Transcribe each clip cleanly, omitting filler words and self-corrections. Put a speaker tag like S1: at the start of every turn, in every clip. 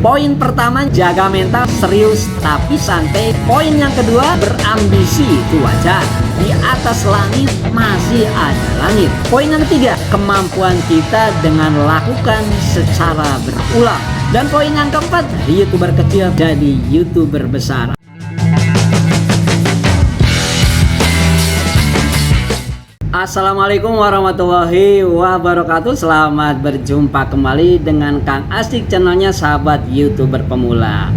S1: Poin pertama, jaga mental serius tapi santai. Poin yang kedua, berambisi, itu wajar. Di atas langit masih ada langit. Poin yang ketiga, kemampuan kita dengan lakukan secara berulang. Dan poin yang keempat, dari YouTuber kecil jadi YouTuber besar. Assalamualaikum warahmatullahi wabarakatuh. Selamat berjumpa kembali dengan Kang Asik, channelnya sahabat YouTuber pemula.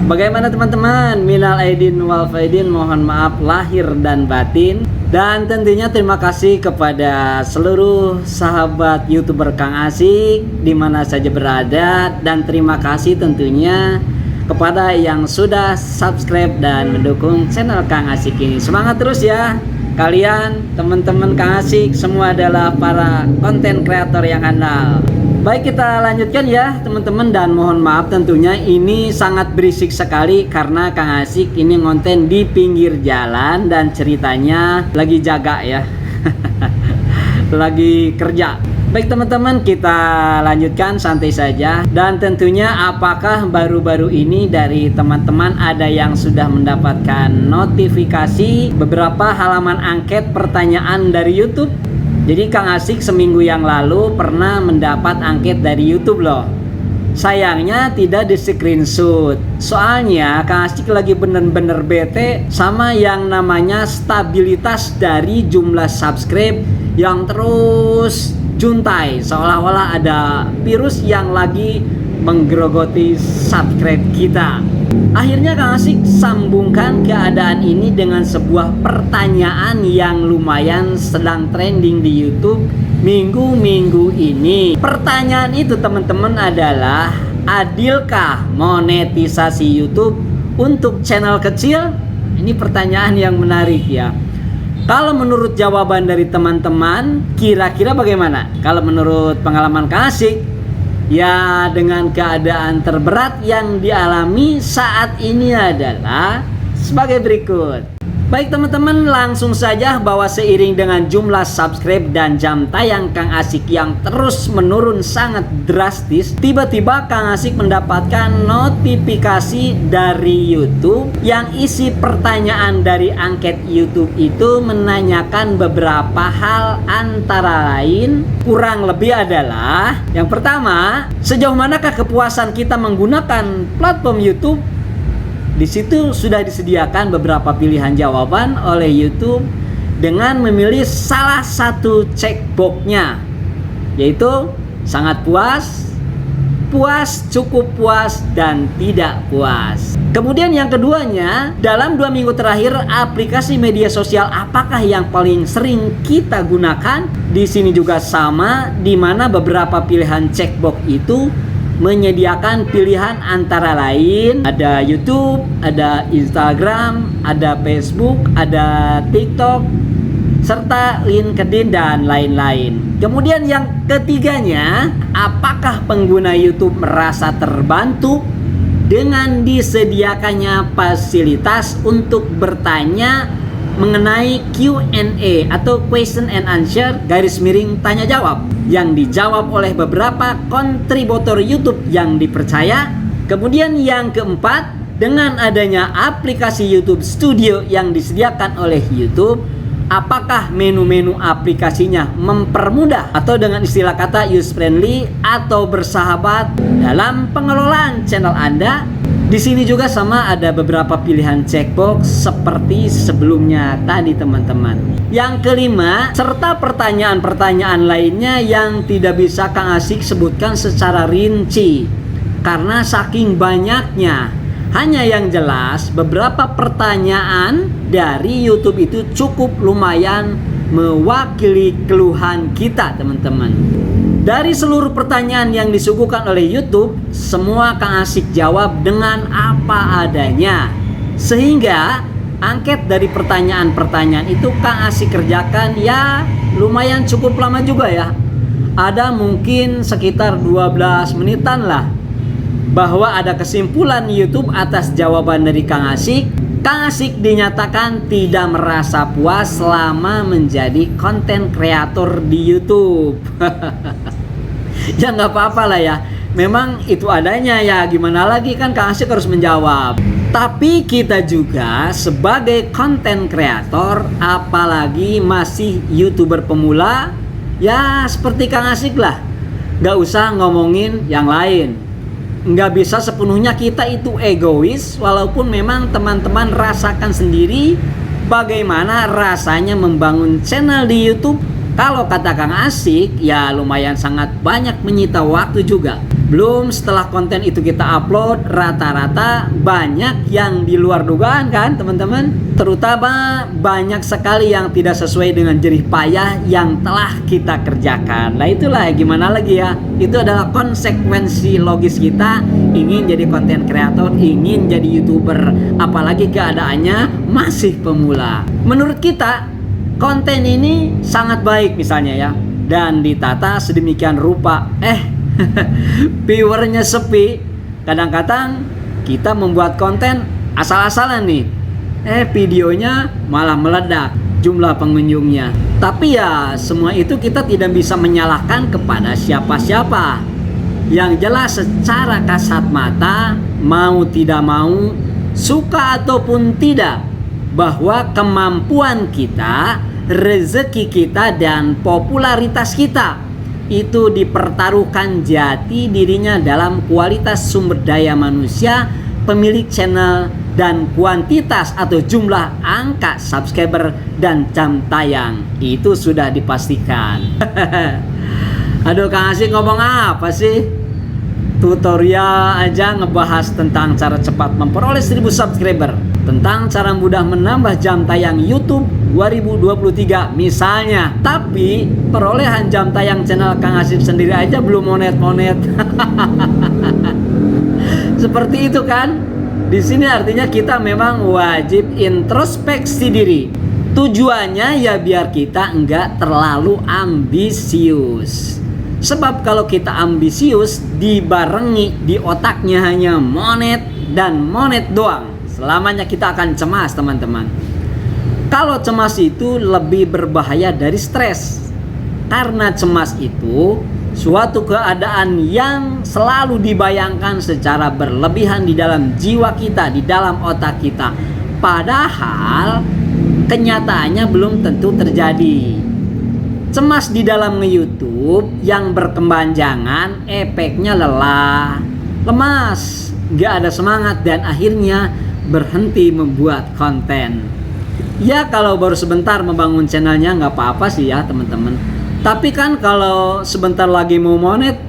S1: Bagaimana teman-teman? Minal aidin wal faidin, mohon maaf lahir dan batin. Dan tentunya terima kasih kepada seluruh sahabat YouTuber Kang Asik dimana saja berada. Dan terima kasih tentunya kepada yang sudah subscribe dan mendukung channel Kang Asik ini. Semangat terus ya. Kalian, teman-teman Kang Asik, semua adalah para konten kreator yang andal. Baik, kita lanjutkan ya teman-teman. Dan mohon maaf tentunya ini sangat berisik sekali karena Kang Asik ini ngonten di pinggir jalan dan ceritanya lagi jaga ya. Lagi kerja. Baik teman-teman, kita lanjutkan santai saja. Dan tentunya apakah baru-baru ini dari teman-teman ada yang sudah mendapatkan notifikasi beberapa halaman angket pertanyaan dari YouTube? Jadi Kang Asik seminggu yang lalu pernah mendapat angket dari YouTube loh. Sayangnya tidak di screenshot. Soalnya Kang Asik lagi bener-bener bete sama yang namanya stabilitas dari jumlah subscribe yang terus juntai, seolah-olah ada virus yang lagi menggerogoti subscribe kita. Akhirnya Kang Asik sambungkan keadaan ini dengan sebuah pertanyaan yang lumayan sedang trending di YouTube minggu-minggu ini. Pertanyaan itu teman-teman adalah, adilkah monetisasi YouTube untuk channel kecil? Ini pertanyaan yang menarik ya. Kalau menurut jawaban dari teman-teman, kira-kira bagaimana? Kalau menurut pengalaman Kang Asik, ya dengan keadaan terberat yang dialami saat ini adalah sebagai berikut. Baik teman-teman, langsung saja bahwa seiring dengan jumlah subscribe dan jam tayang Kang Asik yang terus menurun sangat drastis, tiba-tiba Kang Asik mendapatkan notifikasi dari YouTube yang isi pertanyaan dari angket YouTube itu menanyakan beberapa hal, antara lain kurang lebih adalah yang pertama, sejauh manakah kepuasan kita menggunakan platform YouTube? Di situ sudah disediakan beberapa pilihan jawaban oleh YouTube dengan memilih salah satu checkboxnya, yaitu sangat puas, puas, cukup puas, dan tidak puas. Kemudian yang keduanya, dalam 2 minggu terakhir aplikasi media sosial apakah yang paling sering kita gunakan? Di sini juga sama, di mana beberapa pilihan checkbox itu menyediakan pilihan antara lain ada YouTube, ada Instagram, ada Facebook, ada TikTok, serta LinkedIn dan lain-lain. Kemudian yang ketiganya, apakah pengguna YouTube merasa terbantu dengan disediakannya fasilitas untuk bertanya mengenai Q&A atau question and answer _tanya jawab yang dijawab oleh beberapa kontributor YouTube yang dipercaya. Kemudian yang keempat, dengan adanya aplikasi YouTube Studio yang disediakan oleh YouTube, apakah menu-menu aplikasinya mempermudah atau dengan istilah kata user friendly atau bersahabat dalam pengelolaan channel Anda? Di sini juga sama ada beberapa pilihan checkbox seperti sebelumnya tadi teman-teman. Yang kelima, serta pertanyaan-pertanyaan lainnya yang tidak bisa Kang Asik sebutkan secara rinci karena saking banyaknya. Hanya yang jelas beberapa pertanyaan dari YouTube itu cukup lumayan mewakili keluhan kita teman-teman. Dari seluruh pertanyaan yang disuguhkan oleh YouTube, semua Kang Asik jawab dengan apa adanya. Sehingga angket dari pertanyaan-pertanyaan itu Kang Asik kerjakan ya lumayan cukup lama juga ya. Ada mungkin sekitar 12 menitan lah. Bahwa ada kesimpulan YouTube atas jawaban dari Kang Asik. Kang Asik dinyatakan tidak merasa puas selama menjadi konten kreator di YouTube. Ya nggak apa-apa lah ya. memang itu adanya ya, gimana lagi kan Kang Asik harus menjawab. Tapi kita juga sebagai konten kreator, apalagi masih YouTuber pemula, ya seperti Kang Asik lah, gak usah ngomongin yang lain. Nggak bisa sepenuhnya kita itu egois, walaupun memang teman-teman rasakan sendiri bagaimana rasanya membangun channel di YouTube. Kalau kata Kang Asik, ya lumayan sangat banyak menyita waktu juga. Belum setelah konten itu kita upload, rata-rata banyak yang di luar dugaan kan teman-teman. Terutama banyak sekali yang tidak sesuai dengan jerih payah yang telah kita kerjakan. Nah itulah gimana lagi ya. Itu adalah konsekuensi logis kita ingin jadi konten kreator, ingin jadi YouTuber. Apalagi keadaannya masih pemula. Menurut kita konten ini sangat baik misalnya ya, dan ditata sedemikian rupa, viewernya sepi. Kadang-kadang kita membuat konten asal-asalan nih, videonya malah meledak jumlah pengunjungnya. Tapi ya semua itu kita tidak bisa menyalahkan kepada siapa-siapa. Yang jelas secara kasat mata, mau tidak mau, suka ataupun tidak, bahwa kemampuan kita, rezeki kita, dan popularitas kita itu dipertaruhkan jati dirinya dalam kualitas sumber daya manusia, pemilik channel, dan kuantitas atau jumlah angka subscriber dan jam tayang. Itu sudah dipastikan. Aduh Kang Asik ngomong apa sih? Tutorial aja ngebahas tentang cara cepat memperoleh 1000 subscriber, tentang cara mudah menambah jam tayang YouTube 2023 misalnya. Tapi perolehan jam tayang channel Kang Asik sendiri aja belum monet-monet. Seperti itu kan? Di sini artinya kita memang wajib introspeksi diri. Tujuannya ya biar kita enggak terlalu ambisius. Sebab kalau kita ambisius dibarengi di otaknya hanya monet dan monet doang, selamanya kita akan cemas teman-teman. Kalau cemas itu lebih berbahaya dari stres. Karena cemas itu suatu keadaan yang selalu dibayangkan secara berlebihan di dalam jiwa kita, di dalam otak kita. Padahal kenyataannya belum tentu terjadi. Cemas di dalam nge-YouTube yang berkepanjangan efeknya lelah, lemas, gak ada semangat, dan akhirnya berhenti membuat konten. Ya kalau baru sebentar membangun channelnya gak apa-apa sih ya teman-teman. Tapi kan kalau sebentar lagi mau monet,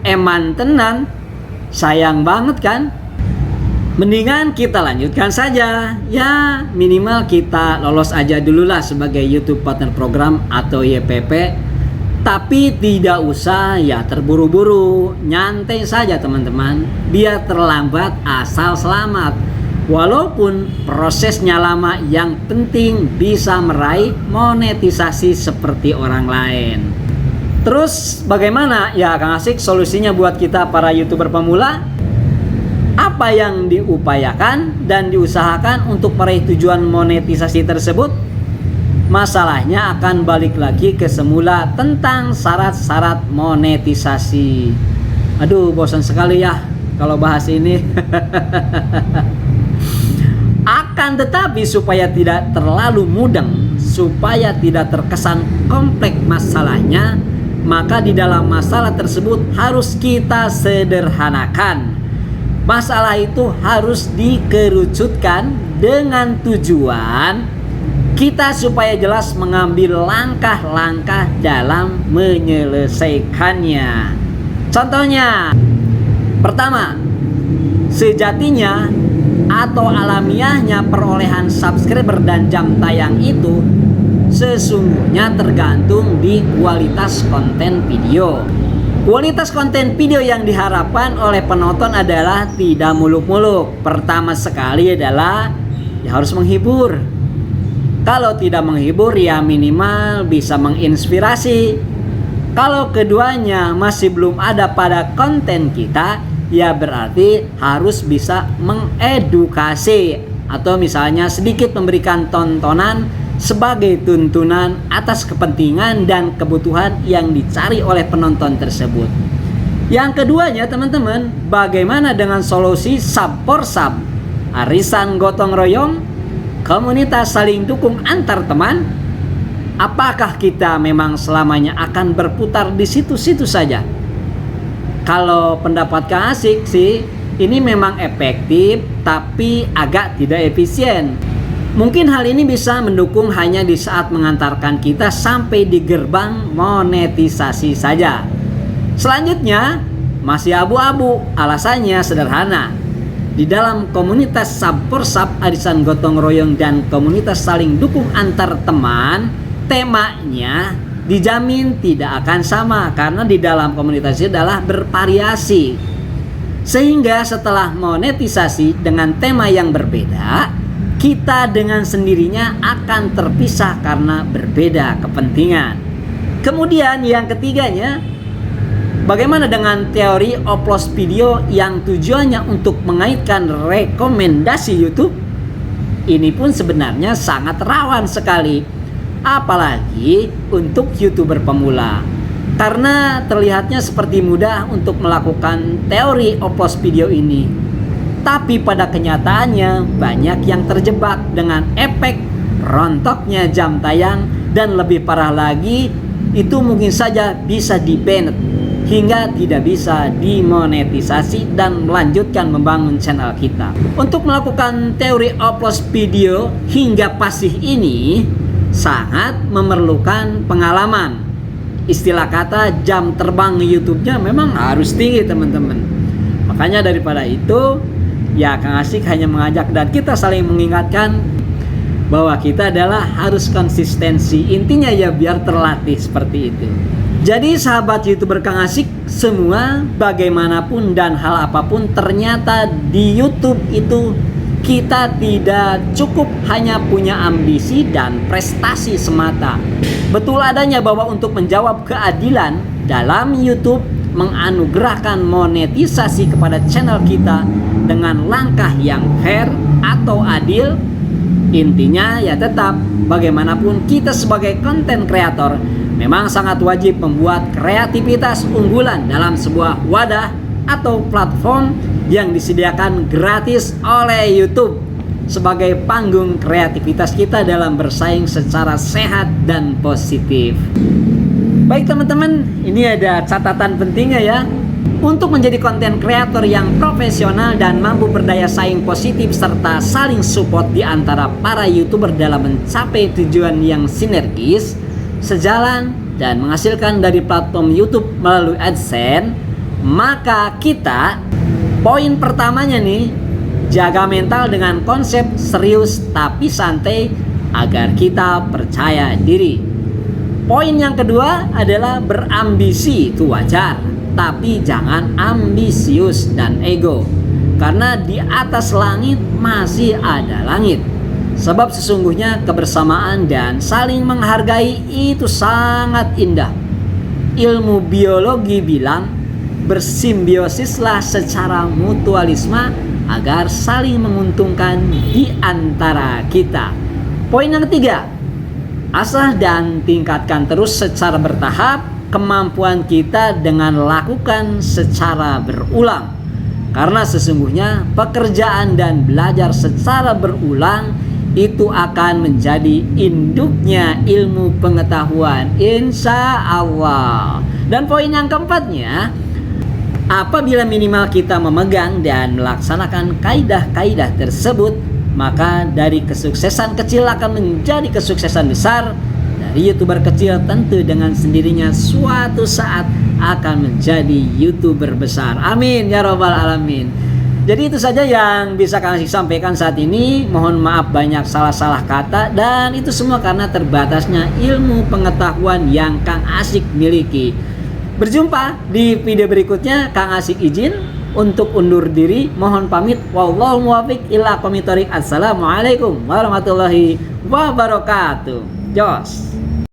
S1: eman tenan, sayang banget kan. Mendingan kita lanjutkan saja. Ya minimal kita lolos aja dulu lah sebagai YouTube Partner Program atau YPP. Tapi tidak usah ya terburu-buru, nyantai saja teman-teman. Biar terlambat asal selamat. Walaupun prosesnya lama, yang penting bisa meraih monetisasi seperti orang lain. Terus bagaimana ya Kang Asik solusinya buat kita para YouTuber pemula? Apa yang diupayakan dan diusahakan untuk meraih tujuan monetisasi tersebut? Masalahnya akan balik lagi ke semula tentang syarat-syarat monetisasi. Aduh bosan sekali ya kalau bahas ini. Akan tetapi supaya tidak terlalu mudeng, supaya tidak terkesan kompleks masalahnya, maka di dalam masalah tersebut harus kita sederhanakan. Masalah itu harus dikerucutkan dengan tujuan kita supaya jelas mengambil langkah-langkah dalam menyelesaikannya. Contohnya, pertama, sejatinya atau alamiahnya perolehan subscriber dan jam tayang itu sesungguhnya tergantung di kualitas konten video. Kualitas konten video yang diharapkan oleh penonton adalah tidak muluk-muluk. Pertama sekali adalah ya harus menghibur. Kalau tidak menghibur ya minimal bisa menginspirasi. Kalau keduanya masih belum ada pada konten kita, ya berarti harus bisa mengedukasi. Atau misalnya sedikit memberikan tontonan sebagai tuntunan atas kepentingan dan kebutuhan yang dicari oleh penonton tersebut. Yang keduanya teman-teman, bagaimana dengan solusi sub for sub, arisan gotong royong, komunitas saling dukung antar teman? Apakah kita memang selamanya akan berputar di situ-situ saja? Kalau pendapat Kang Asik sih, ini memang efektif tapi agak tidak efisien. Mungkin hal ini bisa mendukung hanya di saat mengantarkan kita sampai di gerbang monetisasi saja. Selanjutnya masih abu-abu, alasannya sederhana. Di dalam komunitas sub for sub, arisan gotong royong dan komunitas saling dukung antar teman, temanya dijamin tidak akan sama karena di dalam komunitas itu adalah bervariasi. Sehingga setelah monetisasi dengan tema yang berbeda, kita dengan sendirinya akan terpisah karena berbeda kepentingan. Kemudian yang ketiganya, bagaimana dengan teori upload video yang tujuannya untuk mengaitkan rekomendasi YouTube? Ini pun sebenarnya sangat rawan sekali, apalagi untuk YouTuber pemula. Karena terlihatnya seperti mudah untuk melakukan teori upload video ini. Tapi pada kenyataannya banyak yang terjebak dengan efek rontoknya jam tayang, dan lebih parah lagi, itu mungkin saja bisa di-ban hingga tidak bisa dimonetisasi dan melanjutkan membangun channel kita. Untuk melakukan teori upload video hingga pasif ini sangat memerlukan pengalaman. Istilah kata jam terbang YouTube-nya memang harus tinggi teman-teman. Makanya daripada itu, ya Kang Asik hanya mengajak dan kita saling mengingatkan bahwa kita adalah harus konsistensi. Intinya ya biar terlatih seperti itu. Jadi sahabat YouTuber Kang Asik semua, bagaimanapun dan hal apapun, ternyata di YouTube itu kita tidak cukup hanya punya ambisi dan prestasi semata. Betul adanya bahwa untuk menjawab keadilan dalam YouTube, menganugerahkan monetisasi kepada channel kita dengan langkah yang fair atau adil, intinya ya tetap bagaimanapun kita sebagai konten kreator memang sangat wajib membuat kreativitas unggulan dalam sebuah wadah atau platform yang disediakan gratis oleh YouTube sebagai panggung kreativitas kita dalam bersaing secara sehat dan positif. Baik teman-teman, ini ada catatan pentingnya ya. Untuk menjadi konten kreator yang profesional dan mampu berdaya saing positif serta saling support di antara para YouTuber dalam mencapai tujuan yang sinergis, sejalan dan menghasilkan dari platform YouTube melalui AdSense, maka kita, poin pertamanya nih, jaga mental dengan konsep serius tapi santai agar kita percaya diri. Poin yang kedua adalah berambisi, itu wajar, tapi jangan ambisius dan ego. Karena di atas langit masih ada langit. Sebab sesungguhnya kebersamaan dan saling menghargai itu sangat indah. Ilmu biologi bilang bersimbiosislah secara mutualisme agar saling menguntungkan di antara kita. Poin yang ketiga, asah dan tingkatkan terus secara bertahap kemampuan kita dengan lakukan secara berulang. Karena sesungguhnya pekerjaan dan belajar secara berulang itu akan menjadi induknya ilmu pengetahuan, insya Allah. Dan poin yang keempatnya, apabila minimal kita memegang dan melaksanakan kaidah-kaidah tersebut, maka dari kesuksesan kecil akan menjadi kesuksesan besar. Dari YouTuber kecil tentu dengan sendirinya suatu saat akan menjadi YouTuber besar. Amin ya robbal alamin. Jadi itu saja yang bisa Kang Asik sampaikan saat ini. Mohon maaf banyak salah-salah kata, dan itu semua karena terbatasnya ilmu pengetahuan yang Kang Asik miliki. Berjumpa di video berikutnya. Kang Asik izin untuk undur diri. Mohon pamit. Wallahu muwaffiq ila aqwamit thoriq. Assalamualaikum warahmatullahi wabarakatuh. Jos.